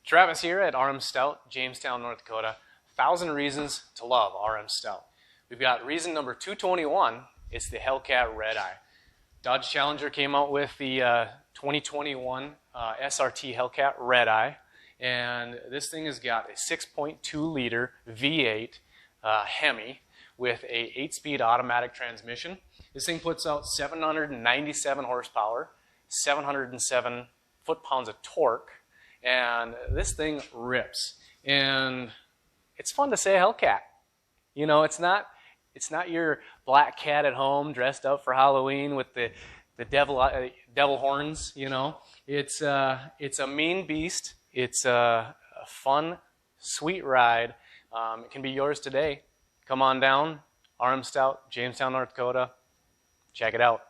Travis here at RM Stoudt, Jamestown, North Dakota. 1,000 reasons to love RM Stoudt. We've got reason number 221. It's the Hellcat Red Eye. Dodge Challenger came out with the 2021 SRT Hellcat Red Eye, and this thing has got a 6.2 liter V8 Hemi with a 8-speed automatic transmission. This thing puts out 797 horsepower, 707 foot-pounds of torque, and this thing rips. And it's fun to say Hellcat. You know, it's not your black cat at home dressed up for Halloween with the devil horns. You know, it's a mean beast. It's a fun, sweet ride. It can be yours today. Come on down, RM Stoudt, Jamestown, North Dakota. Check it out.